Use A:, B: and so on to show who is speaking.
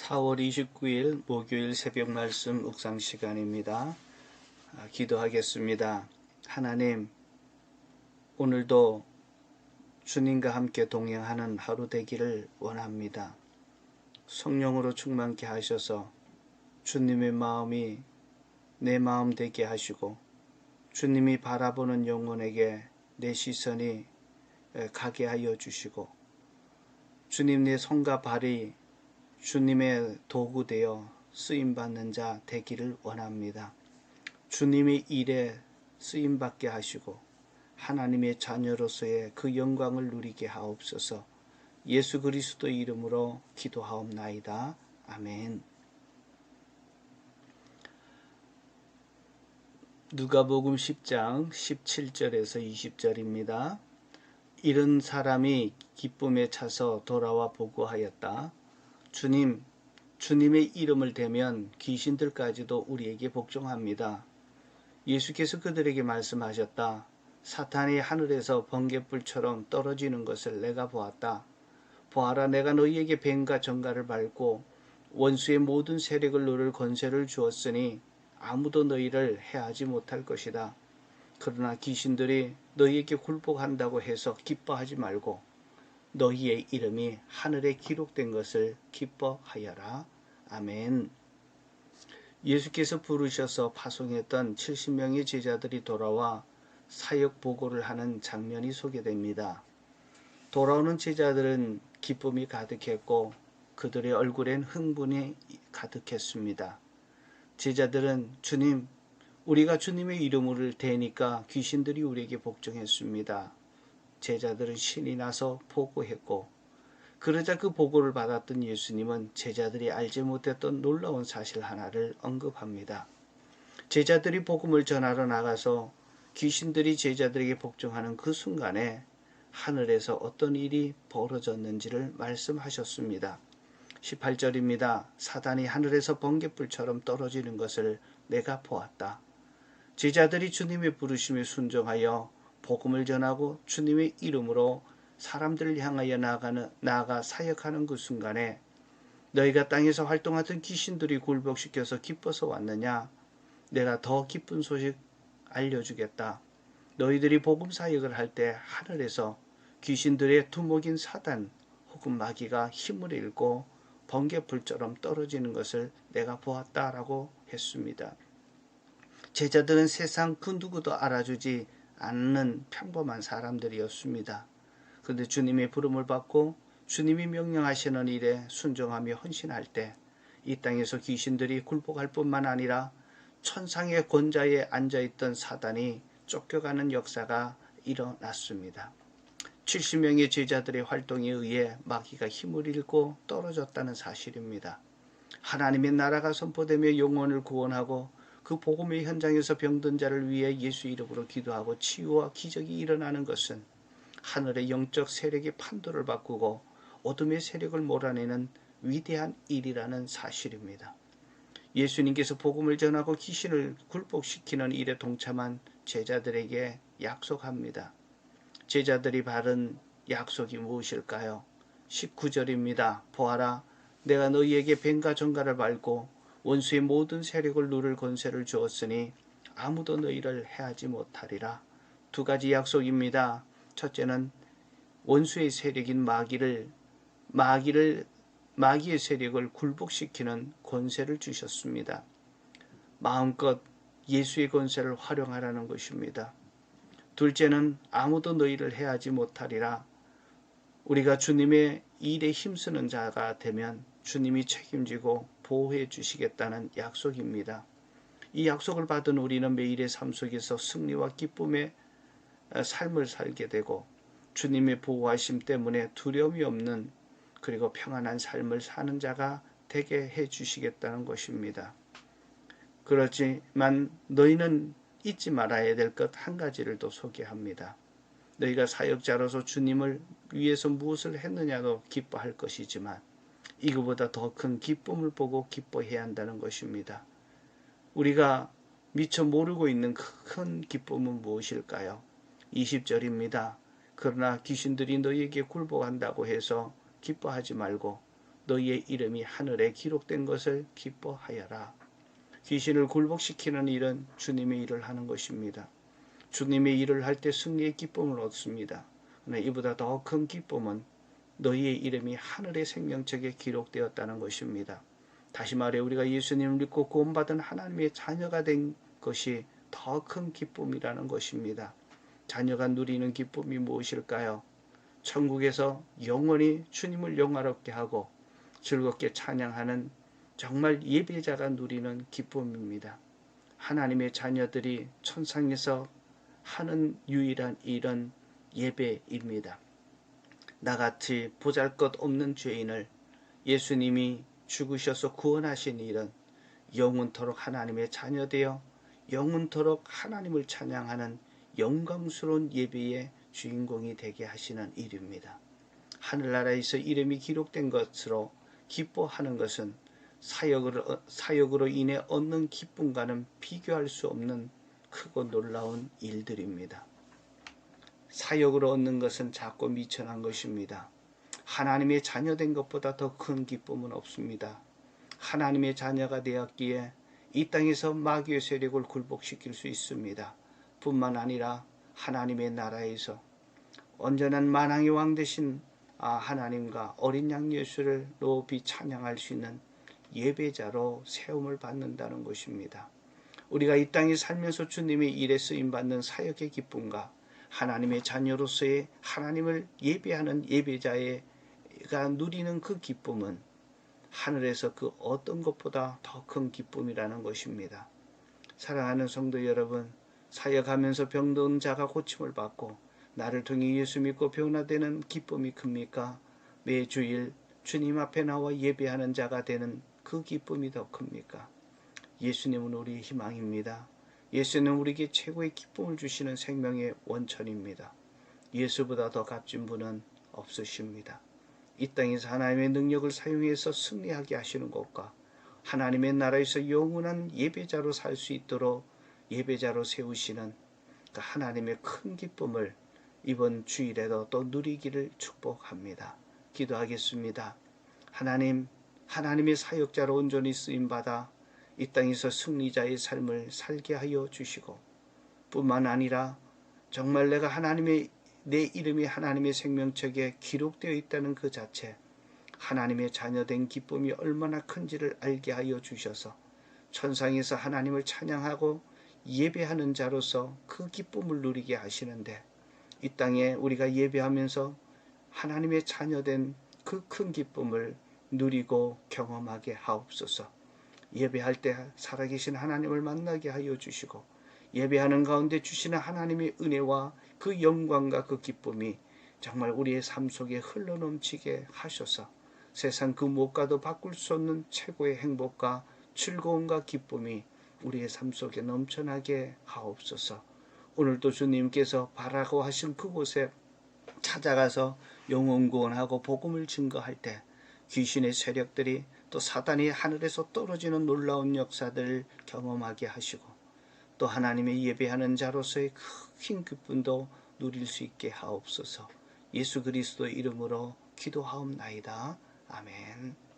A: 4월 29일 목요일 새벽 말씀 묵상 시간입니다. 기도하겠습니다. 하나님, 오늘도 주님과 함께 동행하는 하루 되기를 원합니다. 성령으로 충만케 하셔서 주님의 마음이 내 마음 되게 하시고 주님이 바라보는 영혼에게 내 시선이 가게 하여 주시고 주님 내 손과 발이 주님의 도구 되어 쓰임받는 자 되기를 원합니다. 주님의 일에 쓰임받게 하시고 하나님의 자녀로서의 그 영광을 누리게 하옵소서. 예수 그리스도의 이름으로 기도하옵나이다. 아멘. 누가복음 10장 17절에서 20절입니다. 이른 사람이 기쁨에 차서 돌아와 보고하였다. 주님, 주님의 이름을 대면 귀신들까지도 우리에게 복종합니다. 예수께서 그들에게 말씀하셨다. 사탄이 하늘에서 번갯불처럼 떨어지는 것을 내가 보았다. 보아라, 내가 너희에게 뱀과 정갈을 밟고 원수의 모든 세력을 누를 권세를 주었으니 아무도 너희를 해하지 못할 것이다. 그러나 귀신들이 너희에게 굴복한다고 해서 기뻐하지 말고 너희의 이름이 하늘에 기록된 것을 기뻐하여라. 아멘. 예수께서 부르셔서 파송했던 70명의 제자들이 돌아와 사역 보고를 하는 장면이 소개됩니다. 돌아오는 제자들은 기쁨이 가득했고 그들의 얼굴엔 흥분이 가득했습니다. 제자들은 주님, 우리가 주님의 이름을 대니까 귀신들이 우리에게 복종했습니다. 제자들은 신이 나서 보고했고 그러자 그 보고를 받았던 예수님은 제자들이 알지 못했던 놀라운 사실 하나를 언급합니다. 제자들이 복음을 전하러 나가서 귀신들이 제자들에게 복종하는 그 순간에 하늘에서 어떤 일이 벌어졌는지를 말씀하셨습니다. 18절입니다. 사단이 하늘에서 번갯불처럼 떨어지는 것을 내가 보았다. 제자들이 주님의 부르심에 순종하여 복음을 전하고 주님의 이름으로 사람들을 향하여 나아가 사역하는 그 순간에 너희가 땅에서 활동하던 귀신들이 굴복시켜서 기뻐서 왔느냐? 내가 더 기쁜 소식 알려주겠다. 너희들이 복음 사역을 할 때 하늘에서 귀신들의 두목인 사단 혹은 마귀가 힘을 잃고 번개불처럼 떨어지는 것을 내가 보았다라고 했습니다. 제자들은 세상 그 누구도 알아주지 않는 평범한 사람들이었습니다. 그런데 주님의 부름을 받고 주님이 명령하시는 일에 순종하며 헌신할 때 이 땅에서 귀신들이 굴복할 뿐만 아니라 천상의 권좌에 앉아있던 사단이 쫓겨가는 역사가 일어났습니다. 70명의 제자들의 활동에 의해 마귀가 힘을 잃고 떨어졌다는 사실입니다. 하나님의 나라가 선포되며 영혼을 구원하고 그 복음의 현장에서 병든 자를 위해 예수 이름으로 기도하고 치유와 기적이 일어나는 것은 하늘의 영적 세력의 판도를 바꾸고 어둠의 세력을 몰아내는 위대한 일이라는 사실입니다. 예수님께서 복음을 전하고 귀신을 굴복시키는 일에 동참한 제자들에게 약속합니다. 제자들이 받은 약속이 무엇일까요? 19절입니다. 보아라, 내가 너희에게 뱀과 정갈을 밟고 원수의 모든 세력을 누를 권세를 주었으니 아무도 너희를 해하지 못하리라. 두 가지 약속입니다. 첫째는 원수의 세력인 마귀의 세력을 굴복시키는 권세를 주셨습니다. 마음껏 예수의 권세를 활용하라는 것입니다. 둘째는 아무도 너희를 해하지 못하리라. 우리가 주님의 일에 힘쓰는 자가 되면 주님이 책임지고 보호해 주시겠다는 약속입니다. 이 약속을 받은 우리는 매일의 삶 속에서 승리와 기쁨의 삶을 살게 되고 주님의 보호하심 때문에 두려움이 없는 그리고 평안한 삶을 사는 자가 되게 해 주시겠다는 것입니다. 그렇지만 너희는 잊지 말아야 될 것 한 가지를 또 소개합니다. 너희가 사역자로서 주님을 위해서 무엇을 했느냐도 기뻐할 것이지만 이거보다 더 큰 기쁨을 보고 기뻐해야 한다는 것입니다. 우리가 미처 모르고 있는 큰 기쁨은 무엇일까요? 20절입니다. 그러나 귀신들이 너희에게 굴복한다고 해서 기뻐하지 말고 너희의 이름이 하늘에 기록된 것을 기뻐하여라. 귀신을 굴복시키는 일은 주님의 일을 하는 것입니다. 주님의 일을 할 때 승리의 기쁨을 얻습니다. 그러나 이보다 더 큰 기쁨은 너희의 이름이 하늘의 생명책에 기록되었다는 것입니다. 다시 말해 우리가 예수님을 믿고 구원받은 하나님의 자녀가 된 것이 더 큰 기쁨이라는 것입니다. 자녀가 누리는 기쁨이 무엇일까요? 천국에서 영원히 주님을 영화롭게 하고 즐겁게 찬양하는 정말 예배자가 누리는 기쁨입니다. 하나님의 자녀들이 천상에서 하는 유일한 일은 예배입니다. 나같이 보잘것없는 죄인을 예수님이 죽으셔서 구원하신 일은 영원토록 하나님의 자녀되어 영원토록 하나님을 찬양하는 영광스러운 예배의 주인공이 되게 하시는 일입니다. 하늘나라에서 이름이 기록된 것으로 기뻐하는 것은 사역으로 인해 얻는 기쁨과는 비교할 수 없는 크고 놀라운 일들입니다. 사역으로 얻는 것은 작고 미천한 것입니다. 하나님의 자녀된 것보다 더 큰 기쁨은 없습니다. 하나님의 자녀가 되었기에 이 땅에서 마귀의 세력을 굴복시킬 수 있습니다. 뿐만 아니라 하나님의 나라에서 온전한 만왕의 왕 되신 하나님과 어린 양 예수를 높이 찬양할 수 있는 예배자로 세움을 받는다는 것입니다. 우리가 이 땅에 살면서 주님의 일에 쓰임받는 사역의 기쁨과 하나님의 자녀로서의 하나님을 예배하는 예배자가 누리는 그 기쁨은 하늘에서 그 어떤 것보다 더 큰 기쁨이라는 것입니다. 사랑하는 성도 여러분, 사역하면서 병든 자가 고침을 받고 나를 통해 예수 믿고 변화되는 기쁨이 큽니까? 매주일 주님 앞에 나와 예배하는 자가 되는 그 기쁨이 더 큽니까? 예수님은 우리의 희망입니다. 예수는 우리에게 최고의 기쁨을 주시는 생명의 원천입니다. 예수보다 더 값진 분은 없으십니다. 이 땅에서 하나님의 능력을 사용해서 승리하게 하시는 것과 하나님의 나라에서 영원한 예배자로 살 수 있도록 예배자로 세우시는 그 하나님의 큰 기쁨을 이번 주일에도 또 누리기를 축복합니다. 기도하겠습니다. 하나님의 사역자로 온전히 쓰임받아 이 땅에서 승리자의 삶을 살게 하여 주시고 뿐만 아니라 정말 내 이름이 하나님의 생명책에 기록되어 있다는 그 자체, 하나님의 자녀된 기쁨이 얼마나 큰지를 알게 하여 주셔서 천상에서 하나님을 찬양하고 예배하는 자로서 그 기쁨을 누리게 하시는데 이 땅에 우리가 예배하면서 하나님의 자녀된 그 큰 기쁨을 누리고 경험하게 하옵소서. 예배할 때 살아계신 하나님을 만나게 하여 주시고 예배하는 가운데 주시는 하나님의 은혜와 그 영광과 그 기쁨이 정말 우리의 삶 속에 흘러넘치게 하셔서 세상 그 무엇과도 바꿀 수 없는 최고의 행복과 즐거움과 기쁨이 우리의 삶 속에 넘쳐나게 하옵소서. 오늘도 주님께서 바라고 하신 그곳에 찾아가서 영혼 구원하고 복음을 증거할 때 귀신의 세력들이 또 사단이 하늘에서 떨어지는 놀라운 역사들을 경험하게 하시고 또 하나님의 예배하는 자로서의 큰 기쁨도 누릴 수 있게 하옵소서. 예수 그리스도 이름으로 기도하옵나이다. 아멘.